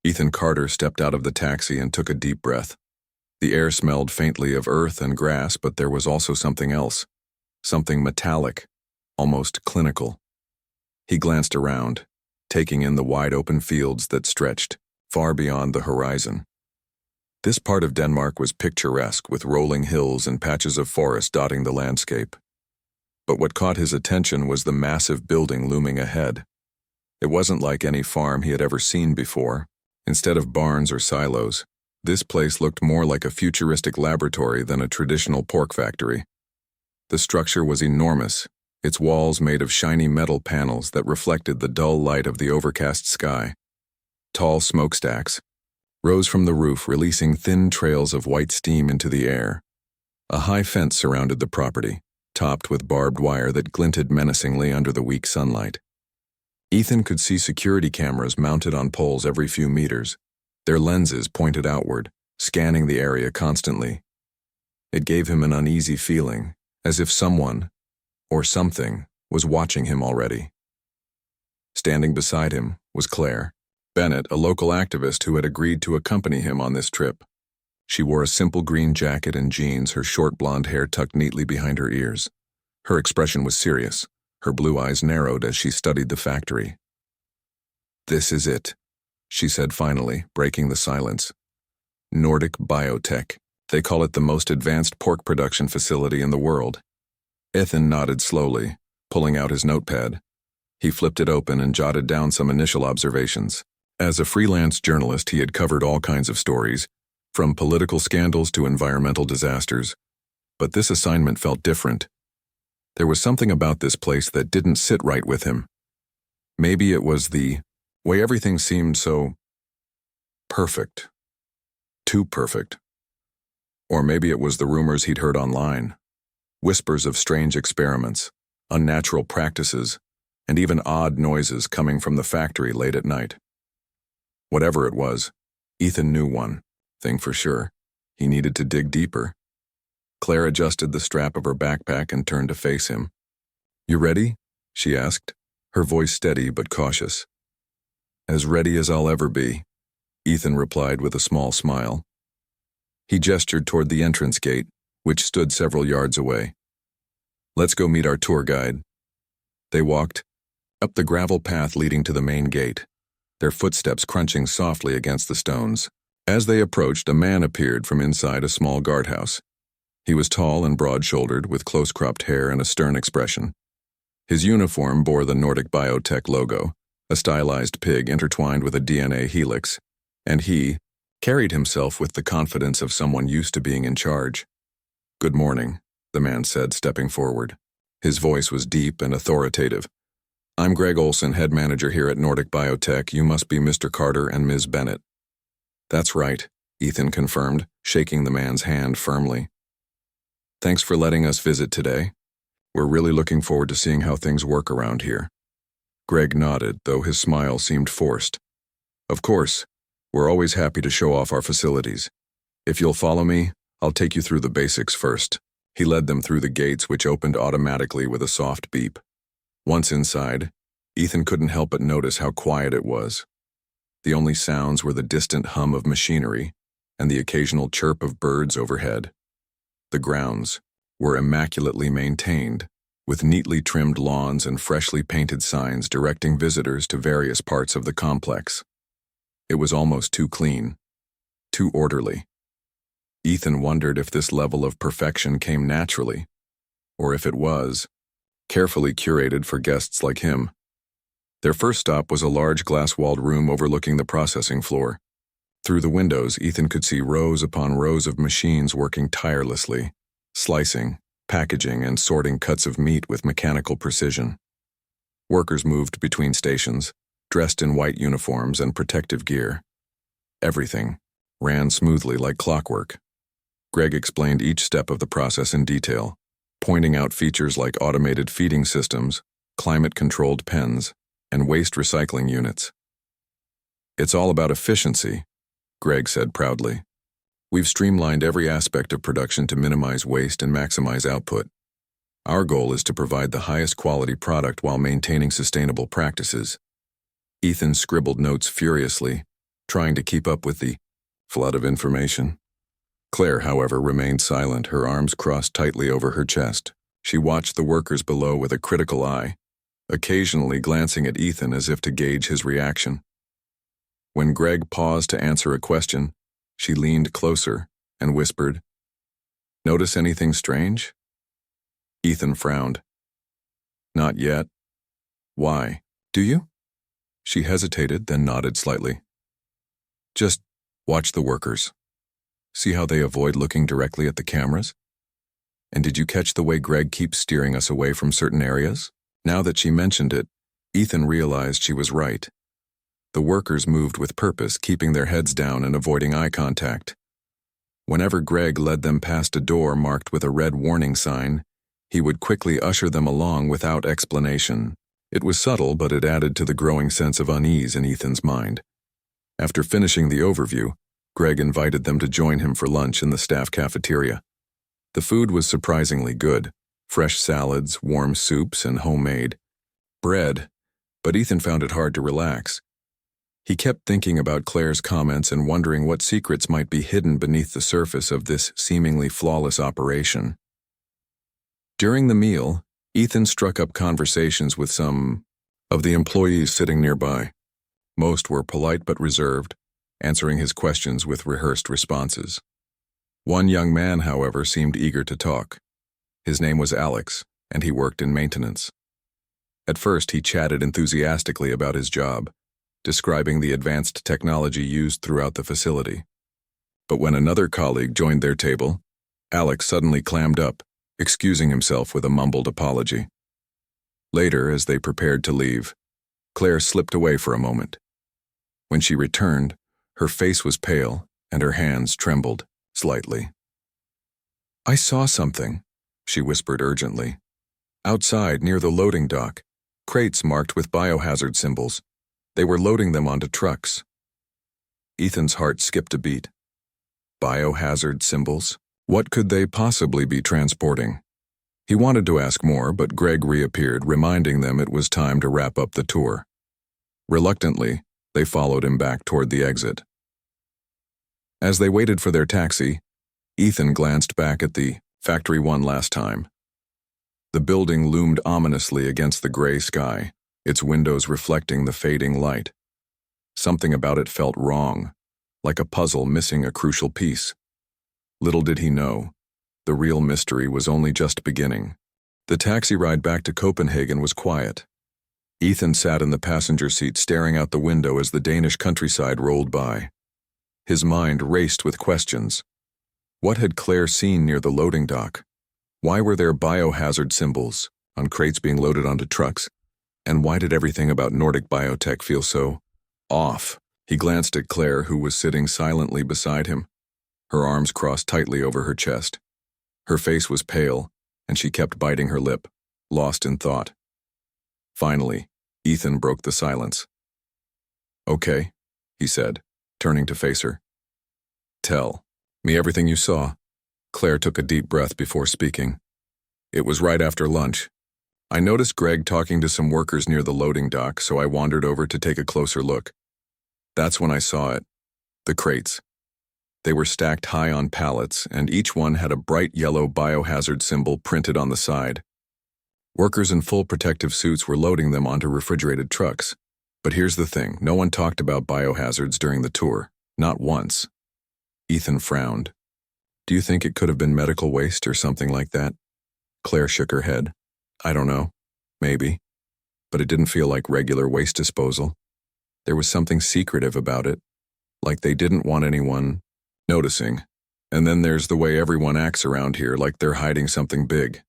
Ethan Carter stepped out of the taxi and took a deep breath. The air smelled faintly of earth and grass, but there was also something else. Something metallic, almost clinical. He glanced around, taking in the wide-open fields that stretched far beyond the horizon. This part of Denmark was picturesque, with rolling hills and patches of forest dotting the landscape. But what caught his attention was the massive building looming ahead. It wasn't like any farm he had ever seen before. Instead of barns or silos, this place looked more like a futuristic laboratory than a traditional pork factory. The structure was enormous, its walls made of shiny metal panels that reflected the dull light of the overcast sky. Tall smokestacks rose from the roof, releasing thin trails of white steam into the air. A high fence surrounded the property, topped with barbed wire that glinted menacingly under the weak sunlight. Ethan could see security cameras mounted on poles every few meters, their lenses pointed outward, scanning the area constantly. It gave him an uneasy feeling, as if someone, or something, was watching him already. Standing beside him was Claire Bennett, a local activist who had agreed to accompany him on this trip. She wore a simple green jacket and jeans, her short blonde hair tucked neatly behind her ears. Her expression was serious. Her blue eyes narrowed as she studied the factory. "This is it," she said finally, breaking the silence. "Nordic Biotech. They call it the most advanced pork production facility in the world." Ethan nodded slowly, pulling out his notepad. He flipped it open and jotted down some initial observations. As a freelance journalist, he had covered all kinds of stories, from political scandals to environmental disasters. But this assignment felt different. There was something about this place that didn't sit right with him. Maybe it was the way everything seemed so perfect. Too perfect. Or maybe it was the rumors he'd heard online. Whispers of strange experiments, unnatural practices, and even odd noises coming from the factory late at night. Whatever it was, Ethan knew one thing for sure. He needed to dig deeper. Claire adjusted the strap of her backpack and turned to face him. "You ready?" she asked, her voice steady but cautious. "As ready as I'll ever be," Ethan replied with a small smile. He gestured toward the entrance gate, which stood several yards away. "Let's go meet our tour guide." They walked up the gravel path leading to the main gate, their footsteps crunching softly against the stones. As they approached, a man appeared from inside a small guardhouse. He was tall and broad-shouldered, with close-cropped hair and a stern expression. His uniform bore the Nordic Biotech logo, a stylized pig intertwined with a DNA helix, and he carried himself with the confidence of someone used to being in charge. "Good morning," the man said, stepping forward. His voice was deep and authoritative. "I'm Greg Olson, head manager here at Nordic Biotech. You must be Mr. Carter and Ms. Bennett." "That's right," Ethan confirmed, shaking the man's hand firmly. "Thanks for letting us visit today. We're really looking forward to seeing how things work around here." Greg nodded, though his smile seemed forced. "Of course, we're always happy to show off our facilities. If you'll follow me, I'll take you through the basics first." He led them through the gates, which opened automatically with a soft beep. Once inside, Ethan couldn't help but notice how quiet it was. The only sounds were the distant hum of machinery and the occasional chirp of birds overhead. The grounds were immaculately maintained, with neatly trimmed lawns and freshly painted signs directing visitors to various parts of the complex. It was almost too clean, too orderly. Ethan wondered if this level of perfection came naturally, or if it was carefully curated for guests like him. Their first stop was a large glass-walled room overlooking the processing floor. Through the windows, Ethan could see rows upon rows of machines working tirelessly, slicing, packaging, and sorting cuts of meat with mechanical precision. Workers moved between stations, dressed in white uniforms and protective gear. Everything ran smoothly like clockwork. Greg explained each step of the process in detail, pointing out features like automated feeding systems, climate-controlled pens, and waste recycling units. "It's all about efficiency," Greg said proudly. "We've streamlined every aspect of production to minimize waste and maximize output. Our goal is to provide the highest quality product while maintaining sustainable practices." Ethan scribbled notes furiously, trying to keep up with the flood of information. Claire, however, remained silent, her arms crossed tightly over her chest. She watched the workers below with a critical eye, occasionally glancing at Ethan as if to gauge his reaction. When Greg paused to answer a question, she leaned closer and whispered, "Notice anything strange?" Ethan frowned. "Not yet. Why? Do you?" She hesitated, then nodded slightly. "Just watch the workers. See how they avoid looking directly at the cameras? And did you catch the way Greg keeps steering us away from certain areas?" Now that she mentioned it, Ethan realized she was right. The workers moved with purpose, keeping their heads down and avoiding eye contact. Whenever Greg led them past a door marked with a red warning sign, he would quickly usher them along without explanation. It was subtle, but it added to the growing sense of unease in Ethan's mind. After finishing the overview, Greg invited them to join him for lunch in the staff cafeteria. The food was surprisingly good: fresh salads, warm soups, and homemade bread, but Ethan found it hard to relax. He kept thinking about Claire's comments and wondering what secrets might be hidden beneath the surface of this seemingly flawless operation. During the meal, Ethan struck up conversations with some of the employees sitting nearby. Most were polite but reserved, answering his questions with rehearsed responses. One young man, however, seemed eager to talk. His name was Alex, and he worked in maintenance. At first, he chatted enthusiastically about his job, describing the advanced technology used throughout the facility. But when another colleague joined their table, Alex suddenly clammed up, excusing himself with a mumbled apology. Later, as they prepared to leave, Claire slipped away for a moment. When she returned, her face was pale and her hands trembled slightly. "I saw something," she whispered urgently. "Outside, near the loading dock, crates marked with biohazard symbols. They were loading them onto trucks." Ethan's heart skipped a beat. Biohazard symbols? What could they possibly be transporting? He wanted to ask more, but Greg reappeared, reminding them it was time to wrap up the tour. Reluctantly, they followed him back toward the exit. As they waited for their taxi, Ethan glanced back at the factory one last time. The building loomed ominously against the gray sky, its windows reflecting the fading light. Something about it felt wrong, like a puzzle missing a crucial piece. Little did he know, the real mystery was only just beginning. The taxi ride back to Copenhagen was quiet. Ethan sat in the passenger seat staring out the window as the Danish countryside rolled by. His mind raced with questions. What had Claire seen near the loading dock? Why were there biohazard symbols on crates being loaded onto trucks? And why did everything about Nordic Biotech feel so off? He glanced at Claire, who was sitting silently beside him, her arms crossed tightly over her chest. Her face was pale, and she kept biting her lip, lost in thought. Finally, Ethan broke the silence. "Okay," he said, turning to face her. "Tell me everything you saw." Claire took a deep breath before speaking. "It was right after lunch. I noticed Greg talking to some workers near the loading dock, so I wandered over to take a closer look. That's when I saw it. The crates. They were stacked high on pallets, and each one had a bright yellow biohazard symbol printed on the side. Workers in full protective suits were loading them onto refrigerated trucks. But here's the thing, no one talked about biohazards during the tour. Not once." Ethan frowned. "Do you think it could have been medical waste or something like that?" Claire shook her head. "I don't know. Maybe. But it didn't feel like regular waste disposal. There was something secretive about it, like they didn't want anyone noticing. And then there's the way everyone acts around here, like they're hiding something big."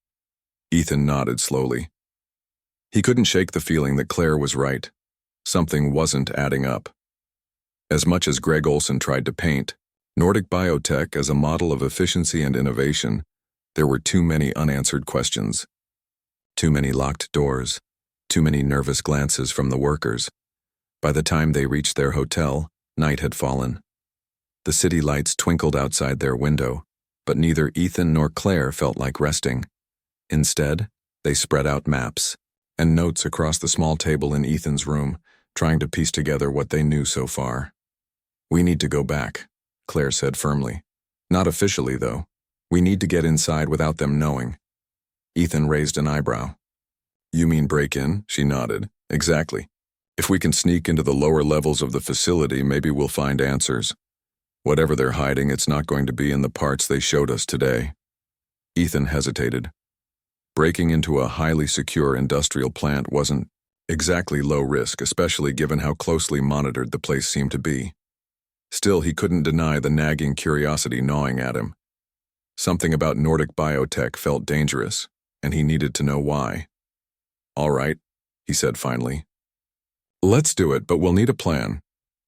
Ethan nodded slowly. He couldn't shake the feeling that Claire was right. Something wasn't adding up. As much as Greg Olson tried to paint Nordic Biotech as a model of efficiency and innovation, there were too many unanswered questions. Too many locked doors, too many nervous glances from the workers. By the time they reached their hotel, night had fallen. The city lights twinkled outside their window, but neither Ethan nor Claire felt like resting. Instead, they spread out maps and notes across the small table in Ethan's room, trying to piece together what they knew so far. We need to go back, Claire said firmly. Not officially, though. We need to get inside without them knowing. Ethan raised an eyebrow. You mean break in? She nodded. Exactly. If we can sneak into the lower levels of the facility, maybe we'll find answers. Whatever they're hiding, it's not going to be in the parts they showed us today. Ethan hesitated. Breaking into a highly secure industrial plant wasn't exactly low risk, especially given how closely monitored the place seemed to be. Still, he couldn't deny the nagging curiosity gnawing at him. Something about Nordic Biotech felt dangerous, and he needed to know why. All right, he said finally. Let's do it, but we'll need a plan.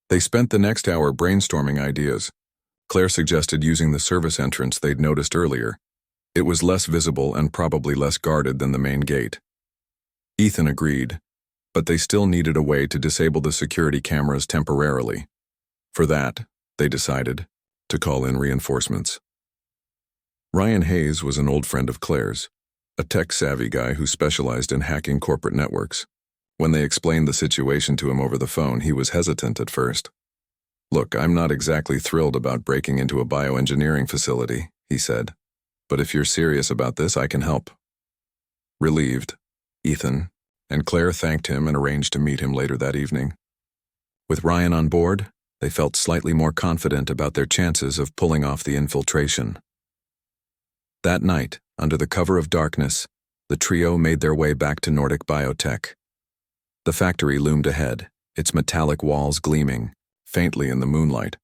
They spent the next hour brainstorming ideas. Claire suggested using the service entrance they'd noticed earlier. It was less visible and probably less guarded than the main gate. Ethan agreed, but they still needed a way to disable the security cameras temporarily. For that, they decided to call in reinforcements. Ryan Hayes was an old friend of Claire's, a tech-savvy guy who specialized in hacking corporate networks. When they explained the situation to him over the phone, he was hesitant at first. Look, I'm not exactly thrilled about breaking into a bioengineering facility, he said. But if you're serious about this, I can help. Relieved, Ethan and Claire thanked him and arranged to meet him later that evening. With Ryan on board, they felt slightly more confident about their chances of pulling off the infiltration. That night, under the cover of darkness, the trio made their way back to Nordic Biotech. The factory loomed ahead, its metallic walls gleaming, faintly in the moonlight.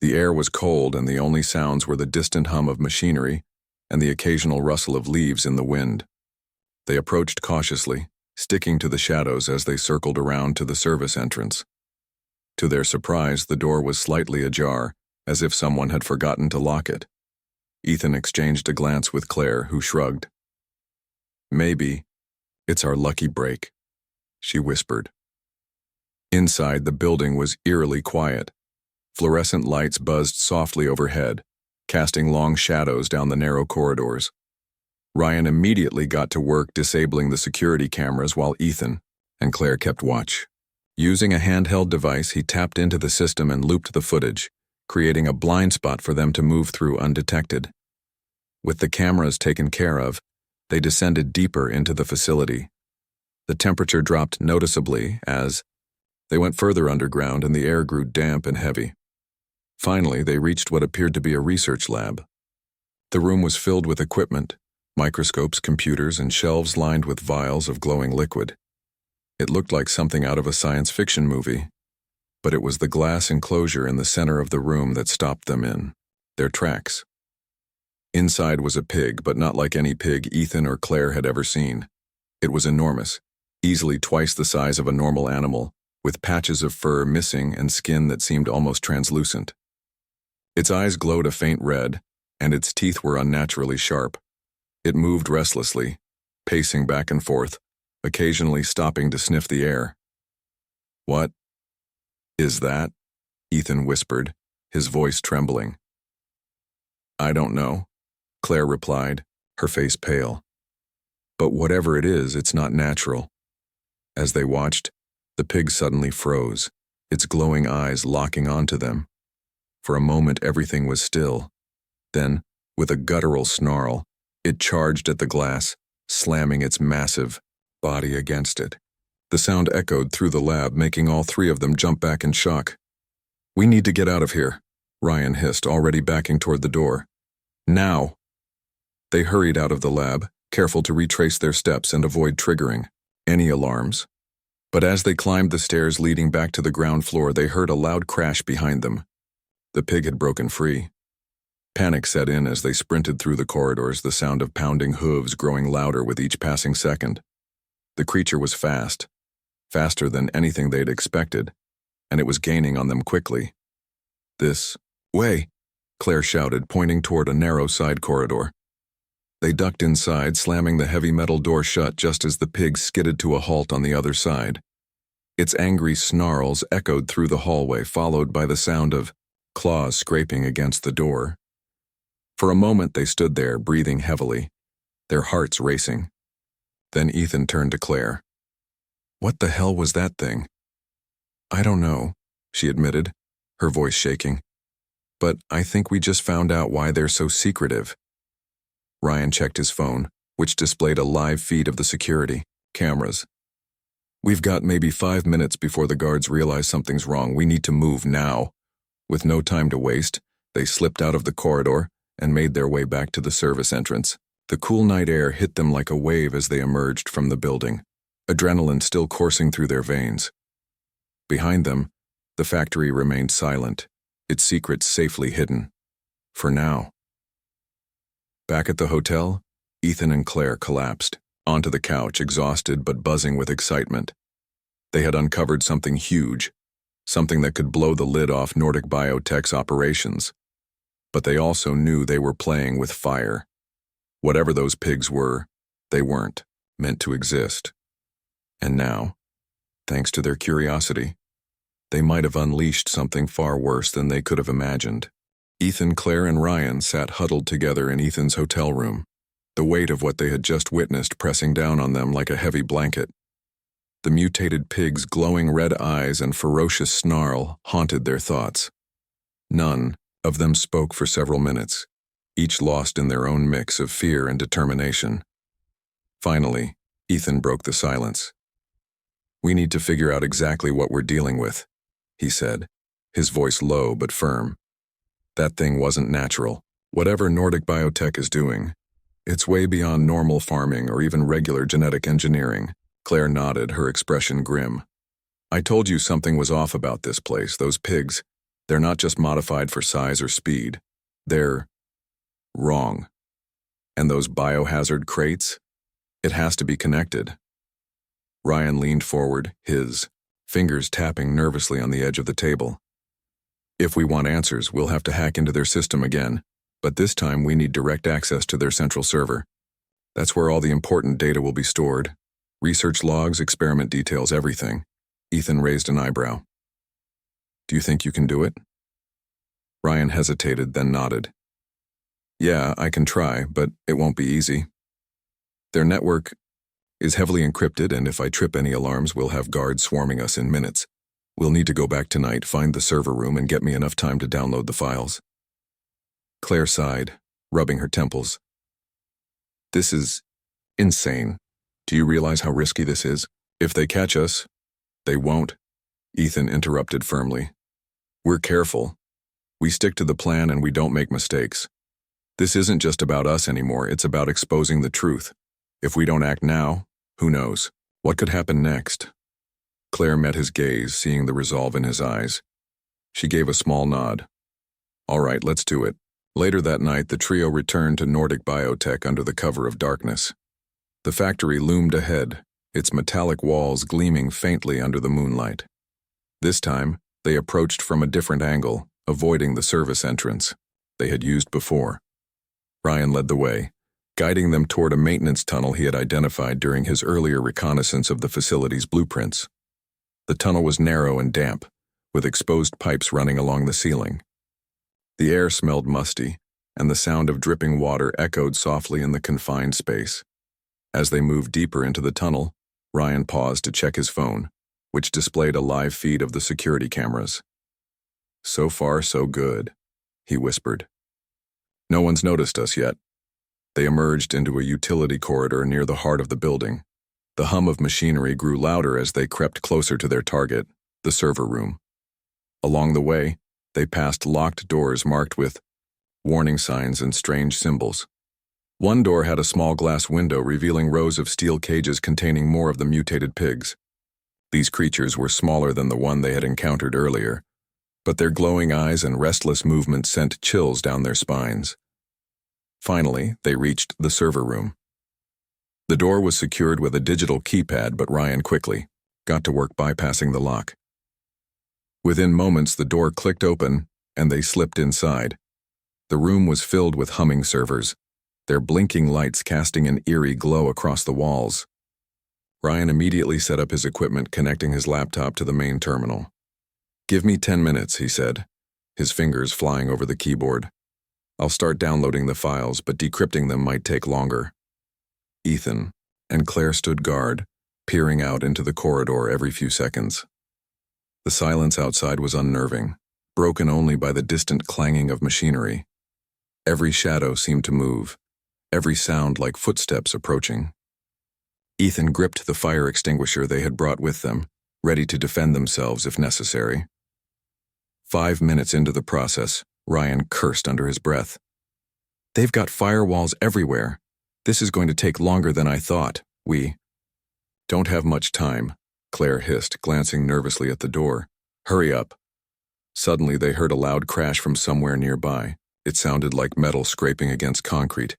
The air was cold and the only sounds were the distant hum of machinery and the occasional rustle of leaves in the wind. They approached cautiously, sticking to the shadows as they circled around to the service entrance. To their surprise, the door was slightly ajar, as if someone had forgotten to lock it. Ethan exchanged a glance with Claire, who shrugged. Maybe it's our lucky break, she whispered. Inside, the building was eerily quiet. Fluorescent lights buzzed softly overhead, casting long shadows down the narrow corridors. Ryan immediately got to work disabling the security cameras while Ethan and Claire kept watch. Using a handheld device, he tapped into the system and looped the footage, creating a blind spot for them to move through undetected. With the cameras taken care of, they descended deeper into the facility. The temperature dropped noticeably as they went further underground and the air grew damp and heavy. Finally, they reached what appeared to be a research lab. The room was filled with equipment, microscopes, computers, and shelves lined with vials of glowing liquid. It looked like something out of a science fiction movie, but it was the glass enclosure in the center of the room that stopped them in their tracks. Inside was a pig, but not like any pig Ethan or Claire had ever seen. It was enormous, easily twice the size of a normal animal, with patches of fur missing and skin that seemed almost translucent. Its eyes glowed a faint red, and its teeth were unnaturally sharp. It moved restlessly, pacing back and forth, occasionally stopping to sniff the air. What is that? Ethan whispered, his voice trembling. I don't know, Claire replied, her face pale. But whatever it is, it's not natural. As they watched, the pig suddenly froze, its glowing eyes locking onto them. For a moment, everything was still. Then, with a guttural snarl, it charged at the glass, slamming its massive body against it. The sound echoed through the lab, making all three of them jump back in shock. We need to get out of here, Ryan hissed, already backing toward the door. Now! They hurried out of the lab, careful to retrace their steps and avoid triggering any alarms. But as they climbed the stairs leading back to the ground floor, they heard a loud crash behind them. The pig had broken free. Panic set in as they sprinted through the corridors, the sound of pounding hooves growing louder with each passing second. The creature was fast, faster than anything they'd expected, and it was gaining on them quickly. This way, Claire shouted, pointing toward a narrow side corridor. They ducked inside, slamming the heavy metal door shut just as the pig skidded to a halt on the other side. Its angry snarls echoed through the hallway, followed by the sound of claws scraping against the door. For a moment they stood there, breathing heavily, their hearts racing. Then Ethan turned to Claire. What the hell was that thing? I don't know, she admitted, her voice shaking. "But I think we just found out why they're so secretive." Ryan checked his phone, which displayed a live feed of the security cameras. "We've got maybe 5 minutes before the guards realize something's wrong. We need to move now." With no time to waste, they slipped out of the corridor and made their way back to the service entrance. The cool night air hit them like a wave as they emerged from the building, adrenaline still coursing through their veins. Behind them, the factory remained silent, its secrets safely hidden. For now. Back at the hotel, Ethan and Claire collapsed onto the couch, exhausted but buzzing with excitement. They had uncovered something huge, something that could blow the lid off Nordic Biotech's operations. But they also knew they were playing with fire. Whatever those pigs were, they weren't meant to exist. And now, thanks to their curiosity, they might have unleashed something far worse than they could have imagined. Ethan, Claire, and Ryan sat huddled together in Ethan's hotel room, the weight of what they had just witnessed pressing down on them like a heavy blanket. The mutated pig's glowing red eyes and ferocious snarl haunted their thoughts. None of them spoke for several minutes, each lost in their own mix of fear and determination. Finally, Ethan broke the silence. "We need to figure out exactly what we're dealing with," he said, his voice low but firm. "That thing wasn't natural. Whatever Nordic Biotech is doing, it's way beyond normal farming or even regular genetic engineering." Claire nodded, her expression grim. "I told you something was off about this place. Those pigs, they're not just modified for size or speed. They're wrong. And those biohazard crates? It has to be connected." Ryan leaned forward, his fingers tapping nervously on the edge of the table. "If we want answers, we'll have to hack into their system again, but this time we need direct access to their central server. That's where all the important data will be stored. Research logs, experiment details, everything." Ethan raised an eyebrow. "Do you think you can do it?" Ryan hesitated, then nodded. "Yeah, I can try, but it won't be easy. Their network is heavily encrypted, and if I trip any alarms, we'll have guards swarming us in minutes. We'll need to go back tonight, find the server room, and get me enough time to download the files." Claire sighed, rubbing her temples. "This is insane. Do you realize how risky this is? If they catch us, they won't," Ethan interrupted firmly. "We're careful. We stick to the plan and we don't make mistakes. This isn't just about us anymore, it's about exposing the truth. If we don't act now, who knows what could happen next?" Claire met his gaze, seeing the resolve in his eyes. She gave a small nod. "All right, let's do it." Later that night, the trio returned to Nordic Biotech under the cover of darkness. The factory loomed ahead, its metallic walls gleaming faintly under the moonlight. This time, they approached from a different angle, avoiding the service entrance they had used before. Ryan led the way, guiding them toward a maintenance tunnel he had identified during his earlier reconnaissance of the facility's blueprints. The tunnel was narrow and damp, with exposed pipes running along the ceiling. The air smelled musty, and the sound of dripping water echoed softly in the confined space. As they moved deeper into the tunnel, Ryan paused to check his phone, which displayed a live feed of the security cameras. "So far, so good," he whispered. "No one's noticed us yet." They emerged into a utility corridor near the heart of the building. The hum of machinery grew louder as they crept closer to their target, the server room. Along the way, they passed locked doors marked with warning signs and strange symbols. One door had a small glass window revealing rows of steel cages containing more of the mutated pigs. These creatures were smaller than the one they had encountered earlier, but their glowing eyes and restless movements sent chills down their spines. Finally, they reached the server room. The door was secured with a digital keypad, but Ryan quickly got to work bypassing the lock. Within moments, the door clicked open, and they slipped inside. The room was filled with humming servers, their blinking lights casting an eerie glow across the walls. Ryan immediately set up his equipment, connecting his laptop to the main terminal. "Give me 10 minutes, he said, his fingers flying over the keyboard. "I'll start downloading the files, but decrypting them might take longer." Ethan and Claire stood guard, peering out into the corridor every few seconds. The silence outside was unnerving, broken only by the distant clanging of machinery. Every shadow seemed to move, every sound like footsteps approaching. Ethan gripped the fire extinguisher they had brought with them, ready to defend themselves if necessary. 5 minutes into the process, Ryan cursed under his breath. "They've got firewalls everywhere. This is going to take longer than I thought. We don't have much time," Claire hissed, glancing nervously at the door. "Hurry up." Suddenly they heard a loud crash from somewhere nearby. It sounded like metal scraping against concrete,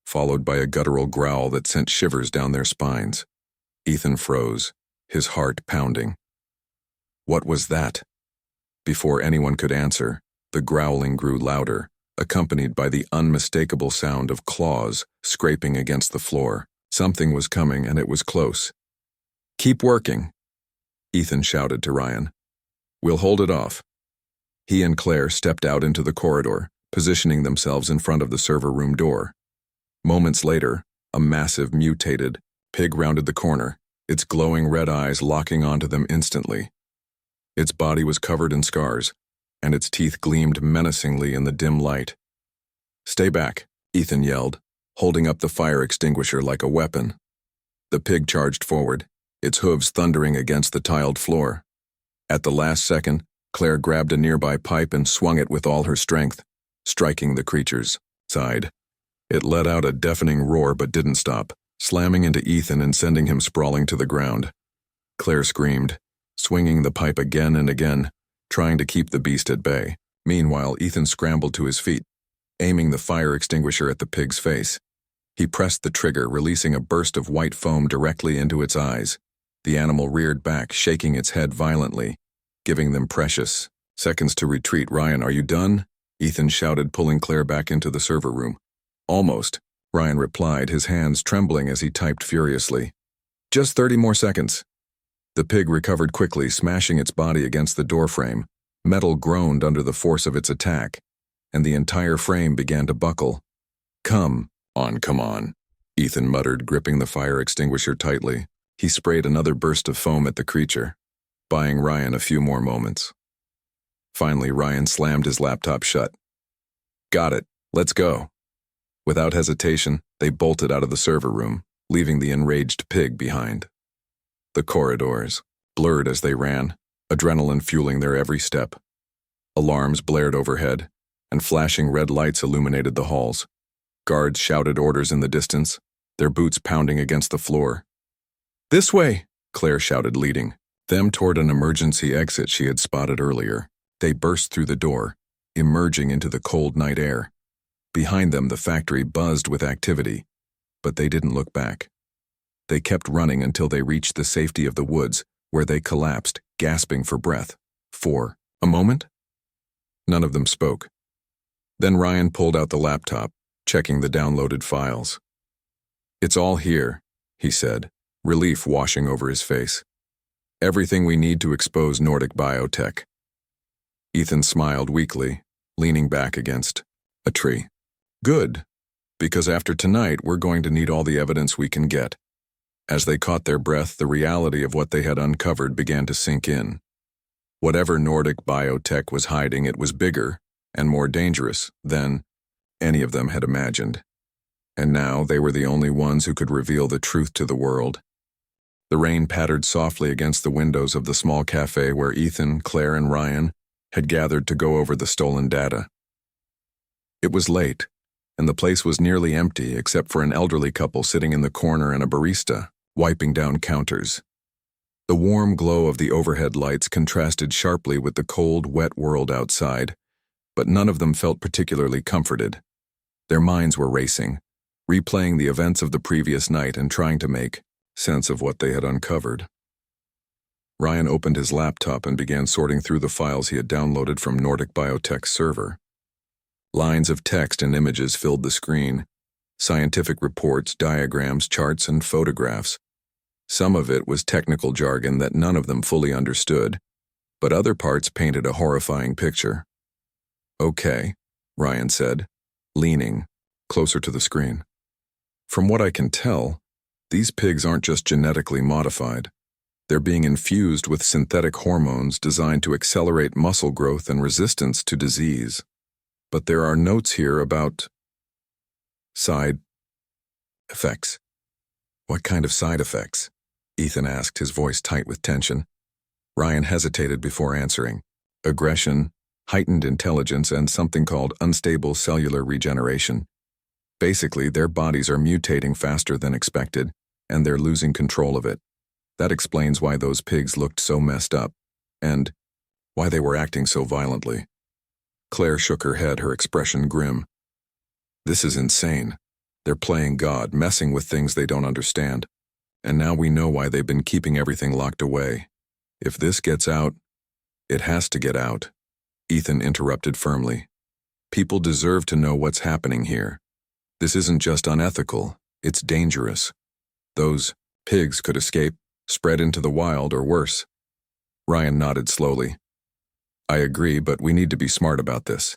followed by a guttural growl that sent shivers down their spines. Ethan froze, his heart pounding. What was that? Before anyone could answer, the growling grew louder, accompanied by the unmistakable sound of claws scraping against the floor. Something was coming, and it was close. "Keep working," Ethan shouted to Ryan. "We'll hold it off." He and Claire stepped out into the corridor, positioning themselves in front of the server room door. Moments later, a massive mutated pig rounded the corner, its glowing red eyes locking onto them instantly. Its body was covered in scars, and its teeth gleamed menacingly in the dim light. "Stay back," Ethan yelled, holding up the fire extinguisher like a weapon. The pig charged forward, its hooves thundering against the tiled floor. At the last second, Claire grabbed a nearby pipe and swung it with all her strength, striking the creature's side. It let out a deafening roar but didn't stop, slamming into Ethan and sending him sprawling to the ground. Claire screamed, swinging the pipe again and again, trying to keep the beast at bay. Meanwhile, Ethan scrambled to his feet, aiming the fire extinguisher at the pig's face. He pressed the trigger, releasing a burst of white foam directly into its eyes. The animal reared back, shaking its head violently, giving them precious seconds to retreat. "Ryan, are you done?" Ethan shouted, pulling Claire back into the server room. "Almost," Ryan replied, his hands trembling as he typed furiously. "Just 30 more seconds." The pig recovered quickly, smashing its body against the doorframe. Metal groaned under the force of its attack, and the entire frame began to buckle. Come on," Ethan muttered, gripping the fire extinguisher tightly. He sprayed another burst of foam at the creature, buying Ryan a few more moments. Finally, Ryan slammed his laptop shut. "Got it. Let's go." Without hesitation, they bolted out of the server room, leaving the enraged pig behind. The corridors blurred as they ran, adrenaline fueling their every step. Alarms blared overhead, and flashing red lights illuminated the halls. Guards shouted orders in the distance, their boots pounding against the floor. "This way," Claire shouted, leading them toward an emergency exit she had spotted earlier. They burst through the door, emerging into the cold night air. Behind them, the factory buzzed with activity, but they didn't look back. They kept running until they reached the safety of the woods, where they collapsed, gasping for breath. For a moment, none of them spoke. Then Ryan pulled out the laptop, checking the downloaded files. "It's all here," he said, relief washing over his face. "Everything we need to expose Nordic Biotech." Ethan smiled weakly, leaning back against a tree. "Good, because after tonight we're going to need all the evidence we can get." As they caught their breath, the reality of what they had uncovered began to sink in. Whatever Nordic Biotech was hiding, it was bigger and more dangerous than any of them had imagined. And now they were the only ones who could reveal the truth to the world. The rain pattered softly against the windows of the small cafe where Ethan, Claire, and Ryan had gathered to go over the stolen data. It was late, and the place was nearly empty except for an elderly couple sitting in the corner and a barista, wiping down counters. The warm glow of the overhead lights contrasted sharply with the cold, wet world outside, but none of them felt particularly comforted. Their minds were racing, replaying the events of the previous night and trying to make sense of what they had uncovered. Ryan opened his laptop and began sorting through the files he had downloaded from Nordic Biotech's server. Lines of text and images filled the screen, scientific reports, diagrams, charts, and photographs. Some of it was technical jargon that none of them fully understood, but other parts painted a horrifying picture. "Okay," Ryan said, leaning closer to the screen. "From what I can tell, these pigs aren't just genetically modified. They're being infused with synthetic hormones designed to accelerate muscle growth and resistance to disease. But there are notes here about side effects. What kind of side effects? Ethan asked, his voice tight with tension. Ryan hesitated before answering. Aggression, heightened intelligence, and something called unstable cellular regeneration. Basically, their bodies are mutating faster than expected, and they're losing control of it. That explains why those pigs looked so messed up, and why they were acting so violently. Claire shook her head, her expression grim. This is insane. They're playing God, messing with things they don't understand. And now we know why they've been keeping everything locked away. If this gets out, it has to get out. Ethan interrupted firmly. People deserve to know what's happening here. This isn't just unethical, it's dangerous. Those pigs could escape, spread into the wild, or worse. Ryan nodded slowly. I agree, but we need to be smart about this.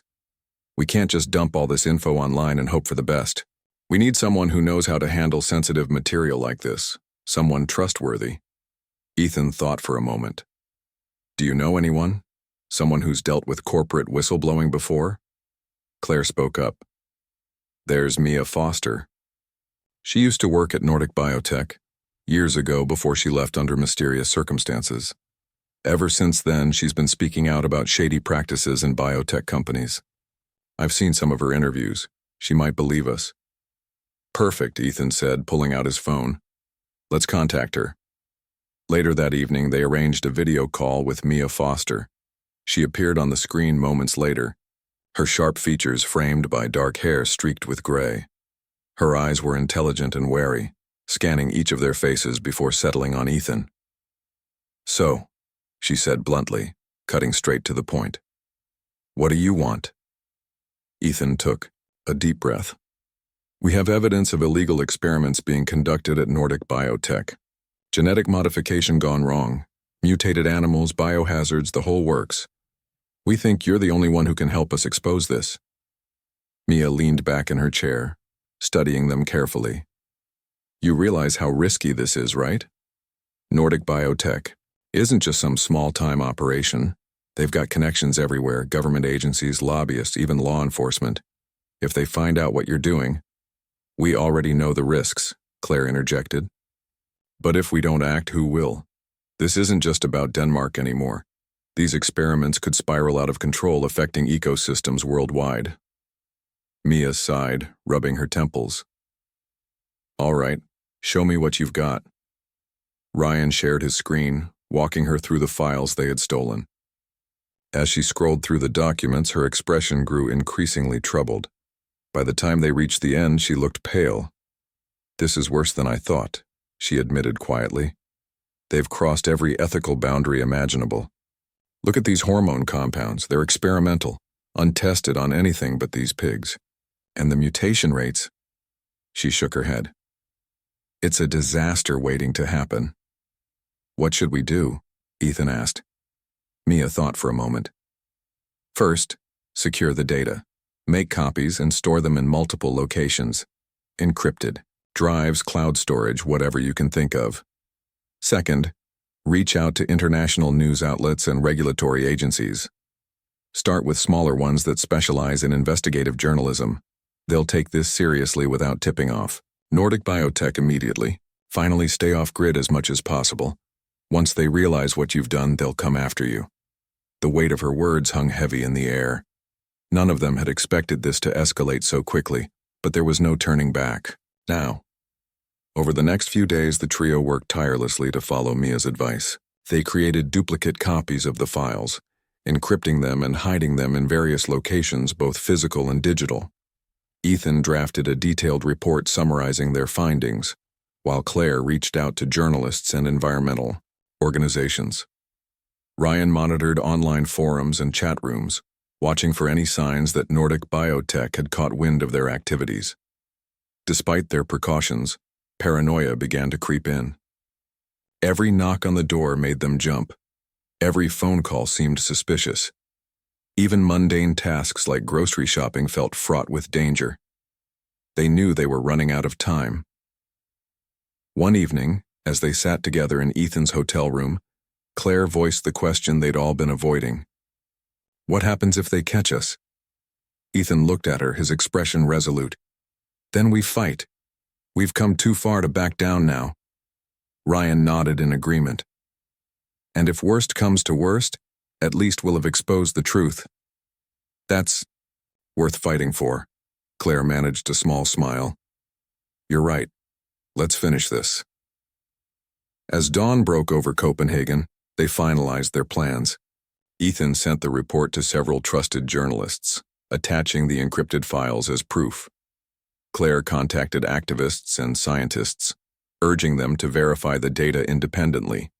We can't just dump all this info online and hope for the best. We need someone who knows how to handle sensitive material like this, someone trustworthy. Ethan thought for a moment. Do you know anyone? Someone who's dealt with corporate whistleblowing before? Claire spoke up. There's Mia Foster. She used to work at Nordic Biotech, years ago before she left under mysterious circumstances. Ever since then, she's been speaking out about shady practices in biotech companies. I've seen some of her interviews. She might believe us. Perfect, Ethan said, pulling out his phone. Let's contact her. Later that evening, they arranged a video call with Mia Foster. She appeared on the screen moments later, her sharp features framed by dark hair streaked with gray. Her eyes were intelligent and wary, scanning each of their faces before settling on Ethan. So, she said bluntly, cutting straight to the point. What do you want? Ethan took a deep breath. We have evidence of illegal experiments being conducted at Nordic Biotech. Genetic modification gone wrong, mutated animals, biohazards, the whole works. We think you're the only one who can help us expose this. Mia leaned back in her chair, studying them carefully. You realize how risky this is, right? Nordic Biotech isn't just some small-time operation. They've got connections everywhere, government agencies, lobbyists, even law enforcement. If they find out what you're doing, we already know the risks, Claire interjected. But if we don't act, who will? This isn't just about Denmark anymore. These experiments could spiral out of control, affecting ecosystems worldwide. Mia sighed, rubbing her temples. All right, show me what you've got. Ryan shared his screen, walking her through the files they had stolen. As she scrolled through the documents, her expression grew increasingly troubled. By the time they reached the end, she looked pale. This is worse than I thought, she admitted quietly. They've crossed every ethical boundary imaginable. Look at these hormone compounds. They're experimental, untested on anything but these pigs. And the mutation rates. She shook her head. It's a disaster waiting to happen. What should we do? Ethan asked. Mia thought for a moment. First, secure the data. Make copies and store them in multiple locations. Encrypted. Drives, cloud storage, whatever you can think of. Second, reach out to international news outlets and regulatory agencies. Start with smaller ones that specialize in investigative journalism. They'll take this seriously without tipping off. Nordic Biotech immediately. Finally, stay off grid as much as possible. Once they realize what you've done, they'll come after you. The weight of her words hung heavy in the air. None of them had expected this to escalate so quickly, but there was no turning back. Now. Over the next few days, the trio worked tirelessly to follow Mia's advice. They created duplicate copies of the files, encrypting them and hiding them in various locations, both physical and digital. Ethan drafted a detailed report summarizing their findings, while Claire reached out to journalists and environmental organizations. Ryan monitored online forums and chat rooms, watching for any signs that Nordic Biotech had caught wind of their activities. Despite their precautions, paranoia began to creep in. Every knock on the door made them jump. Every phone call seemed suspicious. Even mundane tasks like grocery shopping felt fraught with danger. They knew they were running out of time. One evening, As they sat together in Ethan's hotel room, Claire voiced the question they'd all been avoiding. What happens if they catch us? Ethan looked at her, his expression resolute. Then we fight. We've come too far to back down now. Ryan nodded in agreement. And if worst comes to worst, at least we'll have exposed the truth. That's worth fighting for. Claire managed a small smile. You're right. Let's finish this. As dawn broke over Copenhagen, they finalized their plans. Ethan sent the report to several trusted journalists, attaching the encrypted files as proof. Claire contacted activists and scientists, urging them to verify the data independently.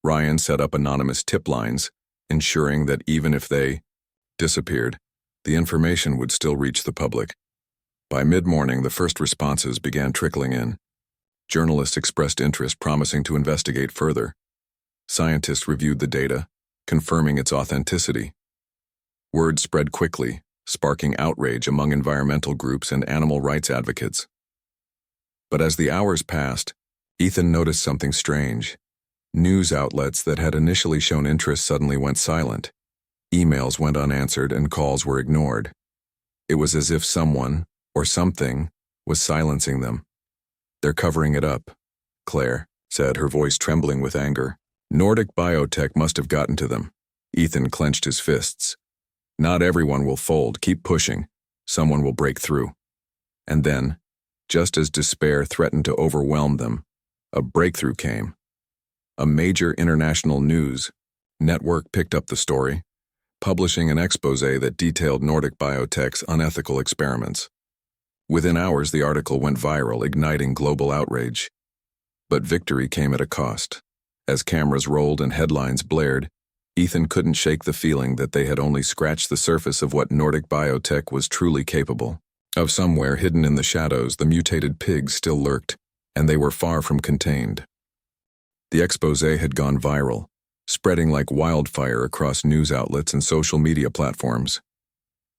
Ryan set up anonymous tip lines, ensuring that even if they disappeared, the information would still reach the public. By mid-morning, the first responses began trickling in. Journalists expressed interest, promising to investigate further. Scientists reviewed the data, confirming its authenticity. Word spread quickly, sparking outrage among environmental groups and animal rights advocates. But as the hours passed, Ethan noticed something strange. News outlets that had initially shown interest suddenly went silent. Emails went unanswered and calls were ignored. It was as if someone, or something, was silencing them. They're covering it up, Claire said, her voice trembling with anger. Nordic Biotech must have gotten to them. Ethan clenched his fists. Not everyone will fold. Keep pushing. Someone will break through. And then, just as despair threatened to overwhelm them, a breakthrough came. A major international news network picked up the story, publishing an expose that detailed Nordic Biotech's unethical experiments. Within hours, the article went viral, igniting global outrage. But victory came at a cost. As cameras rolled and headlines blared, Ethan couldn't shake the feeling that they had only scratched the surface of what Nordic Biotech was truly capable of. Somewhere hidden in the shadows, the mutated pigs still lurked, and they were far from contained. The expose had gone viral, spreading like wildfire across news outlets and social media platforms.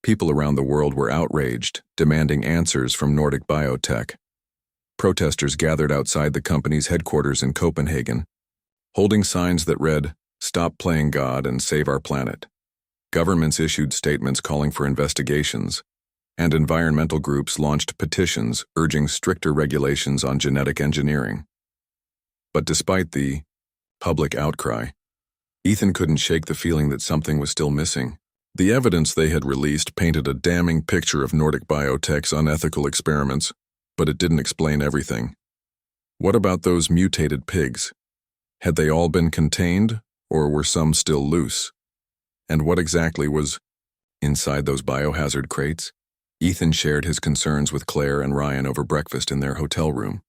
People around the world were outraged, demanding answers from Nordic Biotech. Protesters gathered outside the company's headquarters in Copenhagen, holding signs that read, "Stop playing God and save our planet." Governments issued statements calling for investigations, and environmental groups launched petitions urging stricter regulations on genetic engineering. But despite the public outcry, Ethan couldn't shake the feeling that something was still missing. The evidence they had released painted a damning picture of Nordic Biotech's unethical experiments, but it didn't explain everything. What about those mutated pigs? Had they all been contained, or were some still loose? And what exactly was inside those biohazard crates? Ethan shared his concerns with Claire and Ryan over breakfast in their hotel room.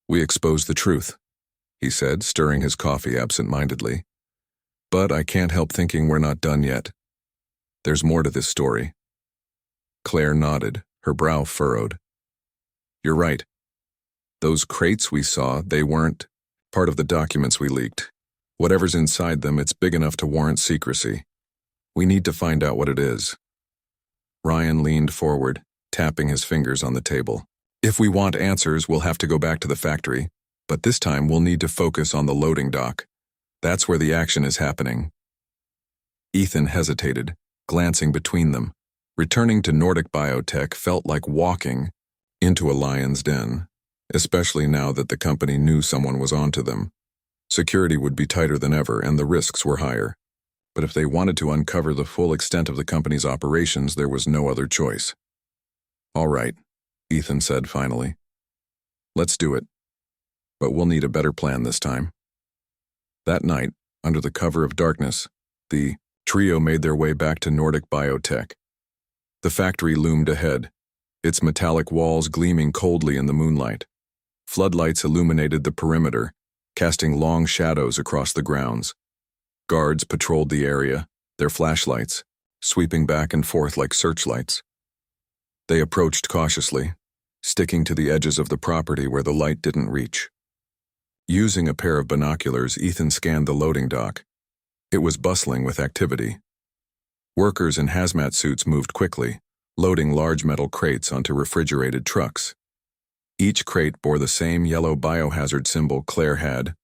We exposed the truth, he said, stirring his coffee absent-mindedly. But I can't help thinking we're not done yet. There's more to this story. Claire nodded, her brow furrowed. You're right. Those crates we saw, they weren't part of the documents we leaked. Whatever's inside them, it's big enough to warrant secrecy. We need to find out what it is. Ryan leaned forward, tapping his fingers on the table. If we want answers, we'll have to go back to the factory, but this time we'll need to focus on the loading dock. That's where the action is happening. Ethan hesitated, glancing between them. Returning to Nordic Biotech felt like walking into a lion's den, especially now that the company knew someone was onto them. Security would be tighter than ever, and the risks were higher. But if they wanted to uncover the full extent of the company's operations, there was no other choice. All right, Ethan said finally. Let's do it. But we'll need a better plan this time. That night, under the cover of darkness, the trio made their way back to Nordic Biotech. The factory loomed ahead, its metallic walls gleaming coldly in the moonlight. Floodlights illuminated the perimeter, casting long shadows across the grounds. Guards patrolled the area, their flashlights sweeping back and forth like searchlights. They approached cautiously, sticking to the edges of the property where the light didn't reach. Using a pair of binoculars, Ethan scanned the loading dock. It was bustling with activity. Workers in hazmat suits moved quickly, loading large metal crates onto refrigerated trucks. Each crate bore the same yellow biohazard symbol Claire had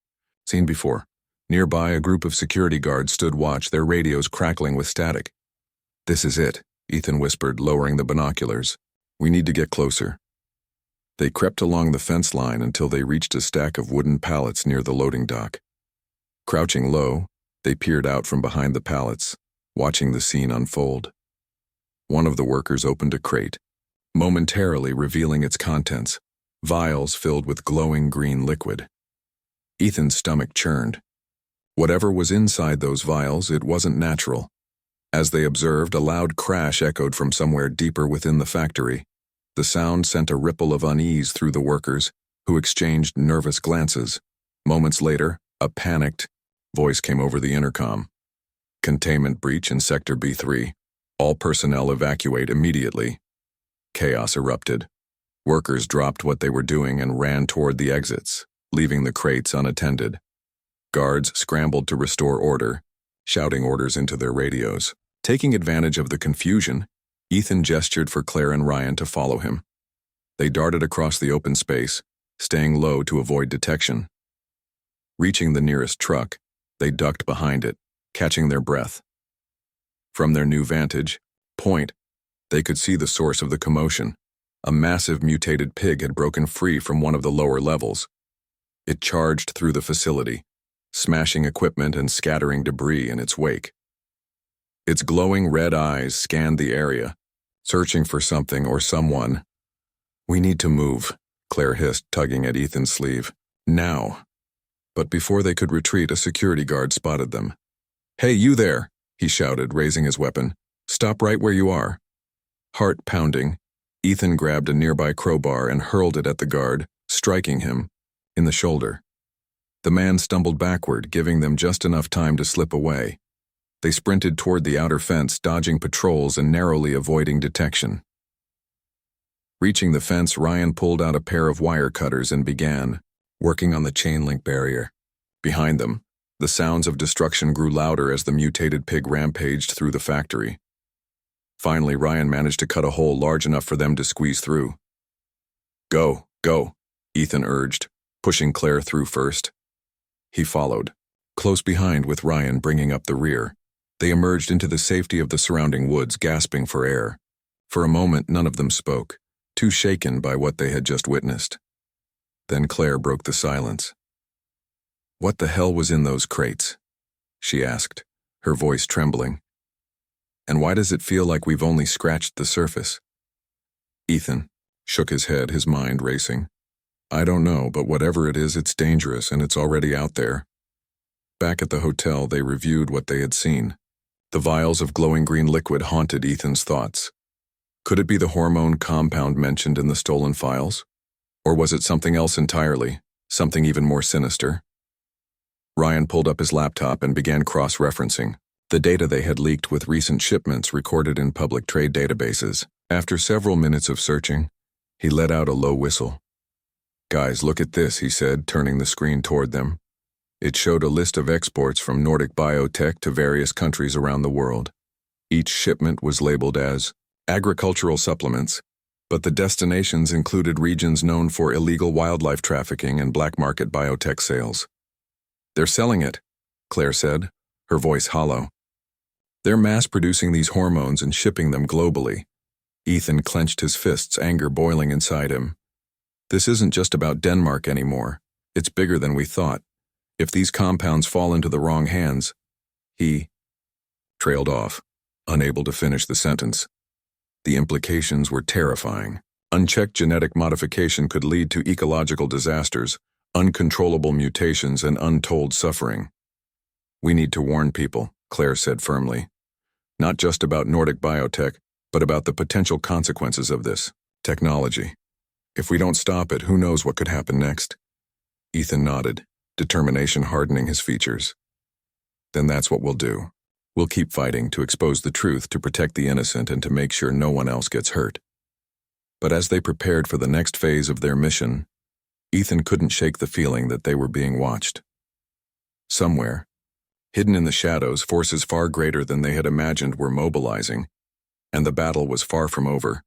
seen before. Nearby, a group of security guards stood watch, their radios crackling with static. "This is it," Ethan whispered, lowering the binoculars. "We need to get closer." They crept along the fence line until they reached a stack of wooden pallets near the loading dock. Crouching low, they peered out from behind the pallets, watching the scene unfold. One of the workers opened a crate, momentarily revealing its contents, vials filled with glowing green liquid. Ethan's stomach churned. Whatever was inside those vials, it wasn't natural. As they observed, a loud crash echoed from somewhere deeper within the factory. The sound sent a ripple of unease through the workers, who exchanged nervous glances. Moments later, a panicked voice came over the intercom. "Containment breach in Sector B3. All personnel evacuate immediately." Chaos erupted. Workers dropped what they were doing and ran toward the exits, leaving the crates unattended. Guards scrambled to restore order, shouting orders into their radios. Taking advantage of the confusion, Ethan gestured for Claire and Ryan to follow him. They darted across the open space, staying low to avoid detection. Reaching the nearest truck, they ducked behind it, catching their breath. From their new vantage point, they could see the source of the commotion. A massive mutated pig had broken free from one of the lower levels. It charged through the facility, smashing equipment and scattering debris in its wake. Its glowing red eyes scanned the area, searching for something or someone. "We need to move," Claire hissed, tugging at Ethan's sleeve. "Now." But before they could retreat, a security guard spotted them. "Hey, you there!" he shouted, raising his weapon. "Stop right where you are." Heart pounding, Ethan grabbed a nearby crowbar and hurled it at the guard, striking him in the shoulder. The man stumbled backward, giving them just enough time to slip away. They sprinted toward the outer fence, dodging patrols and narrowly avoiding detection. Reaching the fence, Ryan pulled out a pair of wire cutters and began working on the chain link barrier. Behind them, the sounds of destruction grew louder as the mutated pig rampaged through the factory. Finally, Ryan managed to cut a hole large enough for them to squeeze through. "Go, go," Ethan urged, pushing Claire through first. He followed, close behind with Ryan bringing up the rear. They emerged into the safety of the surrounding woods, gasping for air. For a moment, none of them spoke, too shaken by what they had just witnessed. Then Claire broke the silence. "What the hell was in those crates?" she asked, her voice trembling. "And why does it feel like we've only scratched the surface?" Ethan shook his head, his mind racing. "I don't know, but whatever it is, it's dangerous and it's already out there." Back at the hotel, they reviewed what they had seen. The vials of glowing green liquid haunted Ethan's thoughts. Could it be the hormone compound mentioned in the stolen files? Or was it something else entirely, something even more sinister? Ryan pulled up his laptop and began cross-referencing the data they had leaked with recent shipments recorded in public trade databases. After several minutes of searching, he let out a low whistle. "Guys, look at this," he said, turning the screen toward them. It showed a list of exports from Nordic Biotech to various countries around the world. Each shipment was labeled as agricultural supplements, but the destinations included regions known for illegal wildlife trafficking and black market biotech sales. "They're selling it," Claire said, her voice hollow. "They're mass-producing these hormones and shipping them globally." Ethan clenched his fists, anger boiling inside him. "This isn't just about Denmark anymore. It's bigger than we thought. If these compounds fall into the wrong hands..." He trailed off, unable to finish the sentence. The implications were terrifying. Unchecked genetic modification could lead to ecological disasters, uncontrollable mutations, and untold suffering. "We need to warn people," Claire said firmly. "Not just about Nordic Biotech, but about the potential consequences of this technology. If we don't stop it, who knows what could happen next?" Ethan nodded, determination hardening his features. "Then that's what we'll do. We'll keep fighting to expose the truth, to protect the innocent, and to make sure no one else gets hurt." But as they prepared for the next phase of their mission, Ethan couldn't shake the feeling that they were being watched. Somewhere, hidden in the shadows, forces far greater than they had imagined were mobilizing, and the battle was far from over.